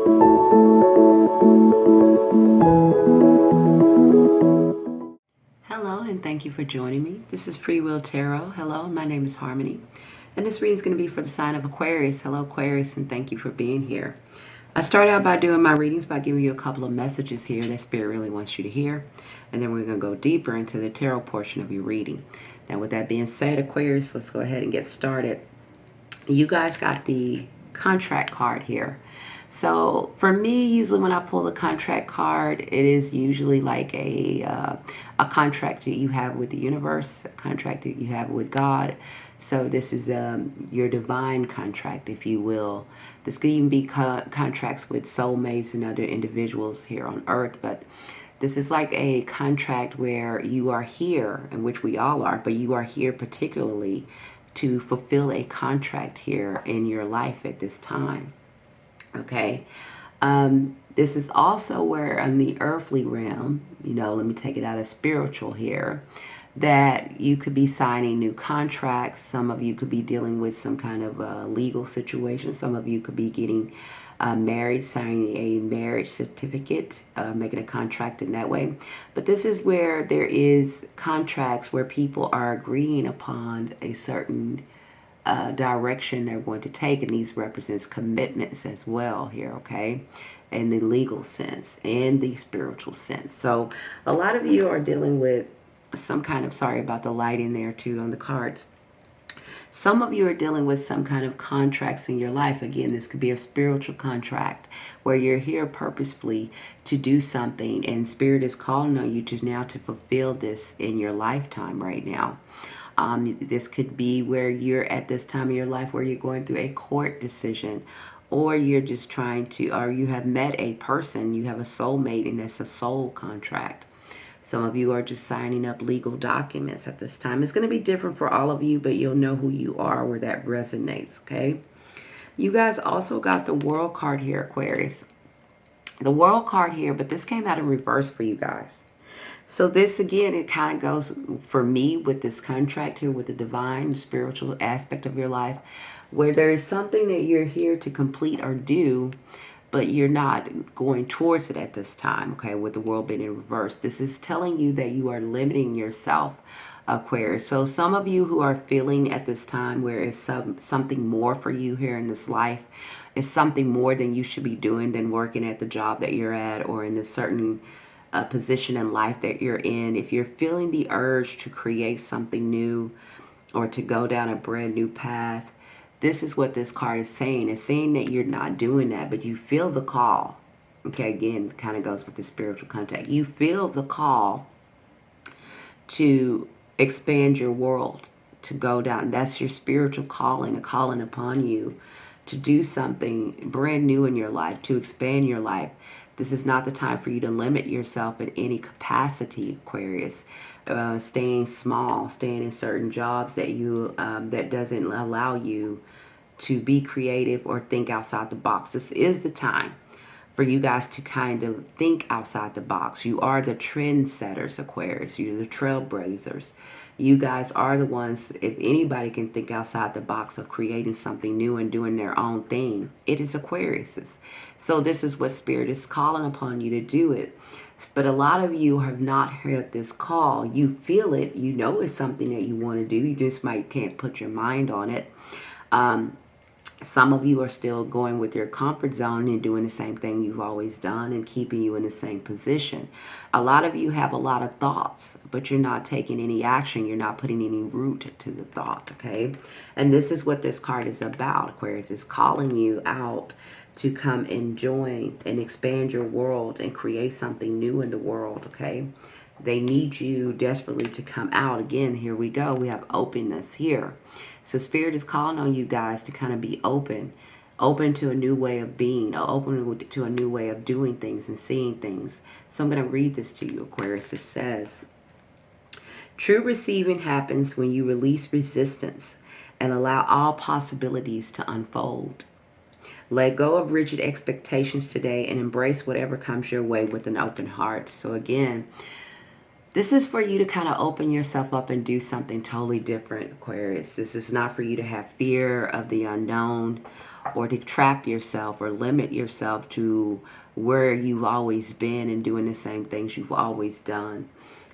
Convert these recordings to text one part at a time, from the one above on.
Hello, and thank you for joining me. This is Freewill Tarot. Hello, my name is Harmony, and this reading is going to be for the sign of Aquarius. Hello, Aquarius, and thank you for being here. I start out by doing my readings by giving you a couple of messages here that Spirit really wants you to hear, and then we're going to go deeper into the tarot portion of your reading. Now, with that being said, Aquarius, let's go ahead and get started. You guys got the contract card here. So for me, usually when I pull the contract card, it is usually like a contract that you have with the universe, a contract that you have with God. So this is your divine contract, if you will. This could even be contracts with soulmates and other individuals here on earth, but this is like a contract where you are here, in which we all are, but you are here particularly to fulfill a contract here in your life at this time. Okay. This is also where in the earthly realm, let me take it out of spiritual here, that you could be signing new contracts. Some of you could be dealing with some kind of legal situation. Some of you could be getting married, signing a marriage certificate, making a contract in that way. But this is where there is contracts where people are agreeing upon a certain direction they're going to take, and these represents commitments as well here, okay, in the legal sense and the spiritual sense. So a lot of you are dealing with some kind of, sorry about the lighting there too on the cards, some of you are dealing with some kind of contracts in your life. Again, this could be a spiritual contract where you're here purposefully to do something, and Spirit is calling on you to fulfill this in your lifetime right now. This could be where you're at this time of your life where you're going through a court decision, or you're just trying to, or you have met a person, you have a soulmate, and it's a soul contract. Some of you are just signing up legal documents at this time. It's going to be different for all of you, but you'll know who you are where that resonates, okay? You guys also got the World card here, Aquarius. The World card here, but this came out in reverse for you guys. So this, again, it kind of goes for me with this contract here with the divine, spiritual aspect of your life, where there is something that you're here to complete or do, but you're not going towards it at this time, okay, with the world being in reverse. This is telling you that you are limiting yourself, Aquarius. So some of you who are feeling at this time where it's something more for you here in this life, it's something more than you should be doing than working at the job that you're at or in a certain position in life that you're in. If you're feeling the urge to create something new or to go down a brand new path, this is what this card is saying. It's saying that you're not doing that, but you feel the call. Okay, again, it kind of goes with the spiritual contact. You feel the call to expand your world, to go down. That's your spiritual calling, a calling upon you to do something brand new in your life, to expand your life. This is not the time for you to limit yourself in any capacity, Aquarius. Staying small, staying in certain jobs that you that doesn't allow you to be creative or think outside the box. This is the time for you guys to kind of think outside the box. You are the trendsetters, Aquarius. You're the trailblazers. You guys are the ones, if anybody can think outside the box of creating something new and doing their own thing, it is Aquarius's. So this is what Spirit is calling upon you to do it. But a lot of you have not heard this call. You feel it. You know it's something that you want to do. You just can't put your mind on it. Some of you are still going with your comfort zone and doing the same thing you've always done and keeping you in the same position. A lot of you have a lot of thoughts, but you're not taking any action. You're not putting any root to the thought, okay? And this is what this card is about, Aquarius. It's calling you out to come and join and expand your world and create something new in the world, okay? They need you desperately to come out. Again, here we go. We have openness here. So Spirit is calling on you guys to kind of be open to a new way of being, open to a new way of doing things and seeing things. So I'm going to read this to you, Aquarius. It says, true receiving happens when you release resistance and allow all possibilities to unfold. Let go of rigid expectations today and embrace whatever comes your way with an open heart. So again, this is for you to kind of open yourself up and do something totally different, Aquarius. This is not for you to have fear of the unknown or to trap yourself or limit yourself to where you've always been and doing the same things you've always done.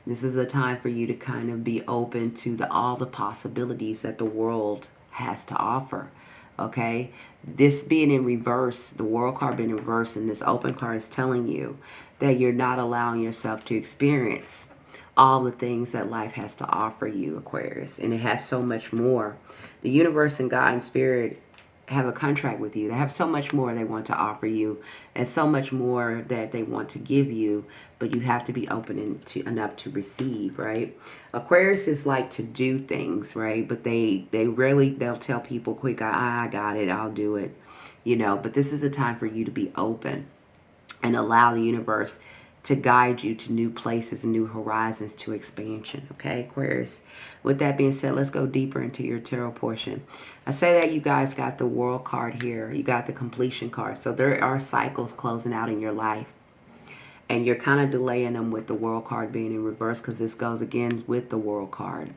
This is a time for you to kind of be open to all the possibilities that the world has to offer. Okay? This being in reverse, the world card being in reverse, and this open card is telling you that you're not allowing yourself to experience all the things that life has to offer you, Aquarius. And it has so much more. The universe and God and Spirit have a contract with you. They have so much more they want to offer you, and so much more that they want to give you, but you have to be open enough to receive, right? Aquarius is like to do things, right? But they'll tell people quick, I got it, I'll do it, but this is a time for you to be open and allow the universe to guide you to new places and new horizons, to expansion. Okay, Aquarius. With that being said, let's go deeper into your tarot portion. I say that you guys got the World card here. You got the completion card. So there are cycles closing out in your life. And you're kind of delaying them with the World card being in reverse, because this goes again with the World card.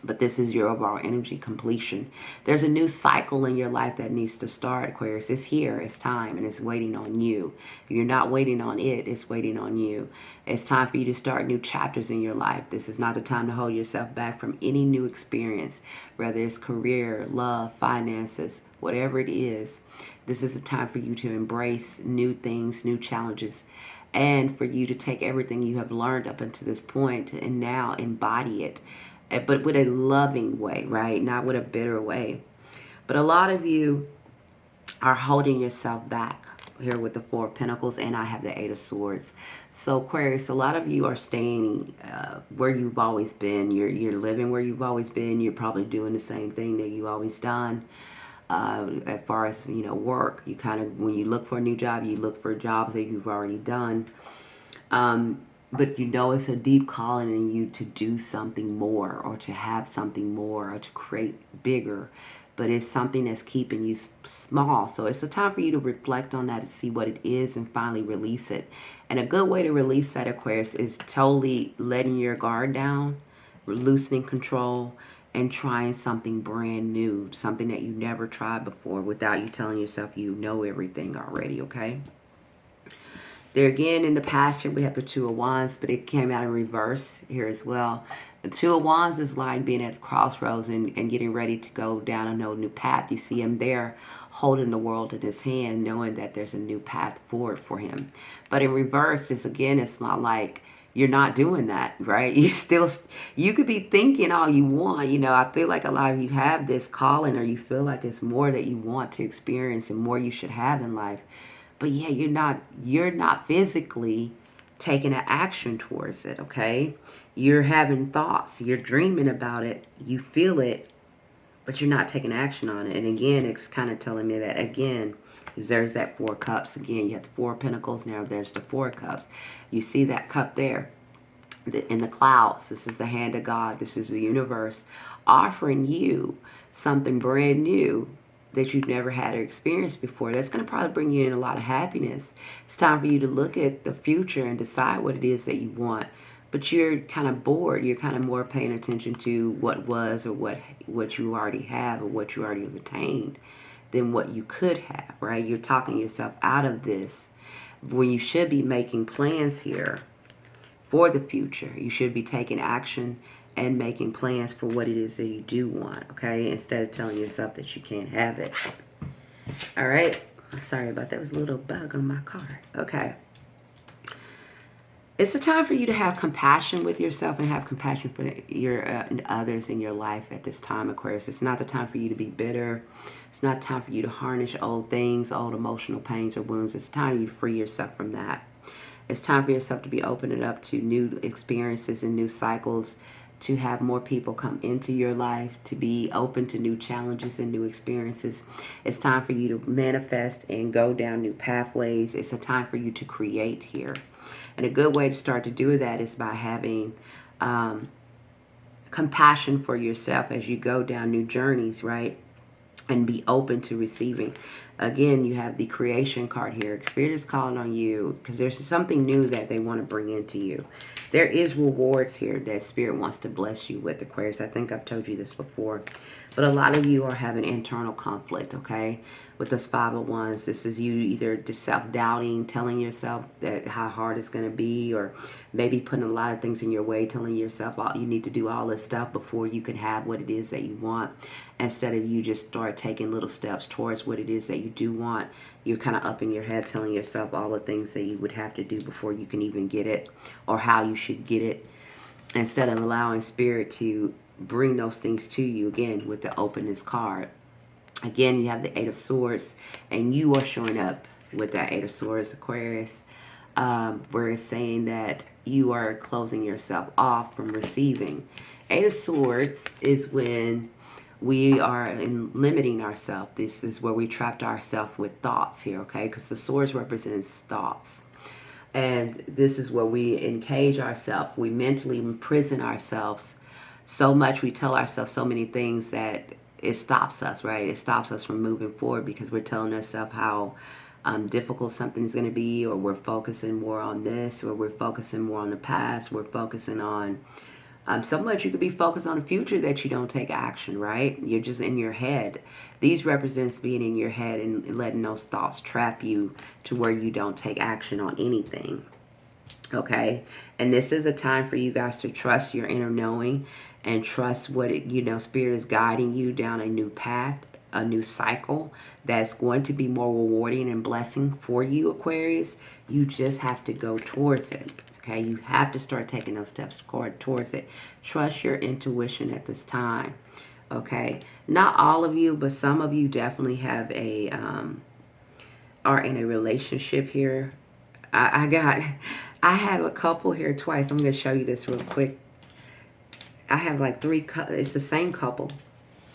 But this is your overall energy completion. There's a new cycle in your life that needs to start, Aquarius. It's here, it's time, and it's waiting on you. You're not waiting on it, it's waiting on you. It's time for you to start new chapters in your life. This is not the time to hold yourself back from any new experience, whether it's career, love, finances, whatever it is. This is a time for you to embrace new things, new challenges, and for you to take everything you have learned up until this point and now embody it. But with a loving way, right? Not with a bitter way. But a lot of you are holding yourself back here with the Four of Pentacles, and I have the Eight of Swords. So Aquarius, a lot of you are staying where you've always been. You're living where you've always been. You're probably doing the same thing that you've always done. As far as, work, you kind of, when you look for a new job, you look for jobs that you've already done. But it's a deep calling in you to do something more, or to have something more, or to create bigger. But it's something that's keeping you small. So it's a time for you to reflect on that and see what it is and finally release it. And a good way to release that, Aquarius, is totally letting your guard down, loosening control, and trying something brand new, something that you never tried before, without you telling yourself you know everything already, okay? There again, in the past here, we have the Two of Wands, but it came out in reverse here as well. The Two of Wands is like being at the crossroads and getting ready to go down a new path. You see him there holding the world in his hand, knowing that there's a new path forward for him. But in reverse, it's not like you're not doing that, right? You could be thinking all you want. I feel like a lot of you have this calling, or you feel like it's more that you want to experience and more you should have in life. But yeah, you're not physically taking an action towards it, okay? You're having thoughts, you're dreaming about it, you feel it, but you're not taking action on it. And again, it's kind of telling me that, again, there's that Four of Cups. Again, you have the Four of Pentacles, now there's the Four of Cups. You see that cup there in the clouds. This is the hand of God. This is the universe offering you something brand new that you've never had or experienced before. That's going to probably bring you in a lot of happiness. It's time for you to look at the future and decide what it is that you want. But you're kind of bored. You're kind of more paying attention to what was, or what you already have, or what you already have attained, than what you could have, right? You're talking yourself out of this when you should be making plans here for the future. You should be taking action and making plans for what it is that you do want, okay? Instead of telling yourself that you can't have it. All right? Sorry about that. There was a little bug on my card. Okay. It's a time for you to have compassion with yourself and have compassion for and others in your life at this time, Aquarius. It's not the time for you to be bitter. It's not time for you to harness old things, old emotional pains or wounds. It's time for you to free yourself from that. It's time for yourself to be opening up to new experiences and new cycles, to have more people come into your life, to be open to new challenges and new experiences. It's time for you to manifest and go down new pathways. It's a time for you to create here. And a good way to start to do that is by having compassion for yourself as you go down new journeys, right? And be open to receiving. Again, you have the creation card here. Spirit is calling on you because there's something new that they want to bring into you. There is rewards here that Spirit wants to bless you with, Aquarius. I think I've told you this before. But a lot of you are having internal conflict, okay? With this 501s, this is you either just self-doubting, telling yourself that how hard it's going to be, or maybe putting a lot of things in your way, telling yourself you need to do all this stuff before you can have what it is that you want. Instead of you just start taking little steps towards what it is that you do want, you're kind of up in your head telling yourself all the things that you would have to do before you can even get it, or how you should get it, instead of allowing spirit to bring those things to you. Again, with the openness card, again, you have the 8 of Swords, and you are showing up with that 8 of Swords, Aquarius, where it's saying that you are closing yourself off from receiving. 8 of Swords is when we are limiting ourselves. This is where we trapped ourselves with thoughts here, okay? Because the swords represents thoughts. And this is where we encage ourselves. We mentally imprison ourselves so much. We tell ourselves so many things that it stops us, right? It stops us from moving forward because we're telling ourselves how difficult something's going to be, or we're focusing more on this, or we're focusing more on the past. We're focusing on so much. You could be focused on the future that you don't take action, right? You're just in your head. These represents being in your head and letting those thoughts trap you to where you don't take action on anything. Okay, and this is a time for you guys to trust your inner knowing and trust what spirit is guiding you down a new path, a new cycle that's going to be more rewarding and blessing for you, Aquarius. You just have to go towards it. Okay, you have to start taking those steps towards it. Trust your intuition at this time. Okay, not all of you, but some of you definitely have are in a relationship here. I have a couple here twice. I'm going to show you this real quick. I have like 3, it's the same couple.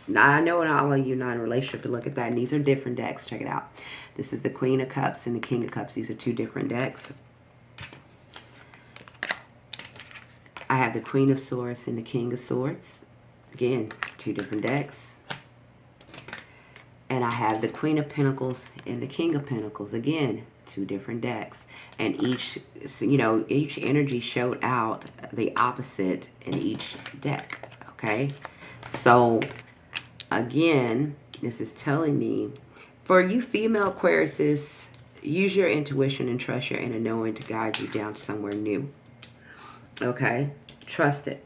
Now, I know all of you not in a relationship, to look at that. And these are different decks. Check it out. This is the Queen of Cups and the King of Cups. These are 2 different decks. I have the Queen of Swords and the King of Swords. Again, 2 different decks. And I have the Queen of Pentacles and the King of Pentacles. Again, 2 different decks. And each energy showed out the opposite in each deck. Okay? So, again, this is telling me, for you female Aquariuses, use your intuition and trust your inner knowing to guide you down somewhere new. Okay? Trust it.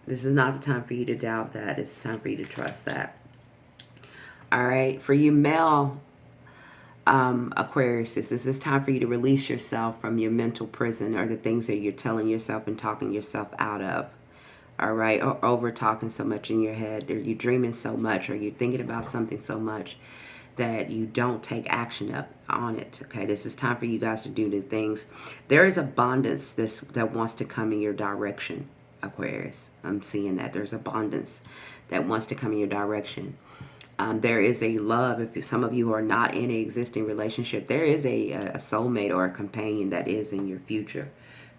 This is not the time for you to doubt that. It's time for you to trust that. All right? For you male Aquarius, this is time for you to release yourself from your mental prison, or the things that you're telling yourself and talking yourself out of. All right? Or over talking so much in your head, or you're dreaming so much, or you're thinking about something so much that you don't take action up on it. Okay, this is time for you guys to do new things. There is abundance that wants to come in your direction, Aquarius. I'm seeing that there's abundance that wants to come in your direction. There is a love. If some of you are not in an existing relationship, there is a soulmate or a companion that is in your future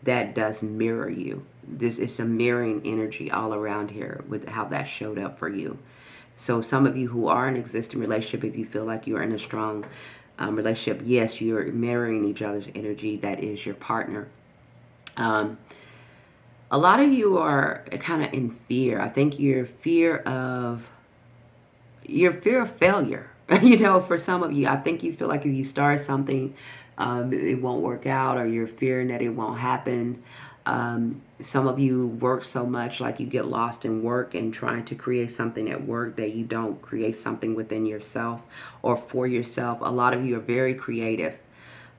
that does mirror you. This is a mirroring energy all around here with how that showed up for you. So some of you who are in an existing relationship, if you feel like you're in a strong relationship, yes, you're mirroring each other's energy. That is your partner. A lot of you are kind of in fear. I think your fear of failure. For some of you, I think you feel like if you start something, it won't work out, or you're fearing that it won't happen. Some of you work so much, like you get lost in work and trying to create something at work, that you don't create something within yourself or for yourself. A lot of you are very creative,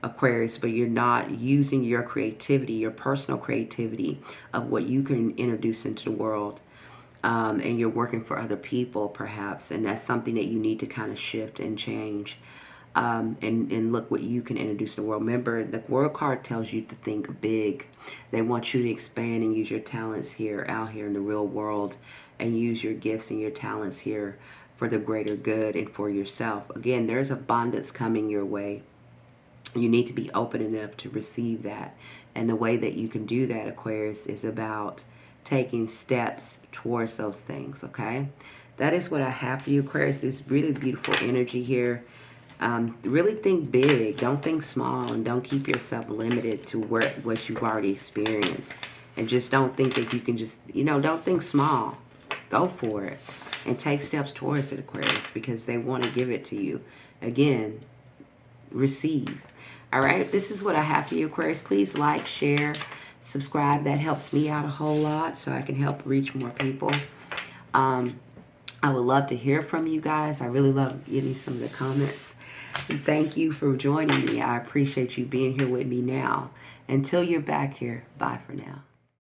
Aquarius, but you're not using your creativity, your personal creativity of what you can introduce into the world. And you're working for other people, perhaps, and that's something that you need to kind of shift and change. And look what you can introduce to the world. Remember, the World card tells you to think big. They want you to expand and use your talents out here in the real world, and use your gifts and your talents here for the greater good and for yourself. Again, there's abundance coming your way. You need to be open enough to receive that. And the way that you can do that, Aquarius, is about taking steps towards those things, okay? That is what I have for you, Aquarius. This really beautiful energy here. Really think big. Don't think small, and don't keep yourself limited to what you've already experienced. And just don't think that you can just, don't think small. Go for it and take steps towards it, Aquarius, because they want to give it to you. Again, receive. All right, this is what I have for you, Aquarius. Please like, share, subscribe. That helps me out a whole lot so I can help reach more people. I would love to hear from you guys. I really love getting some of the comments. And thank you for joining me. I appreciate you being here with me now. Until you're back here, bye for now.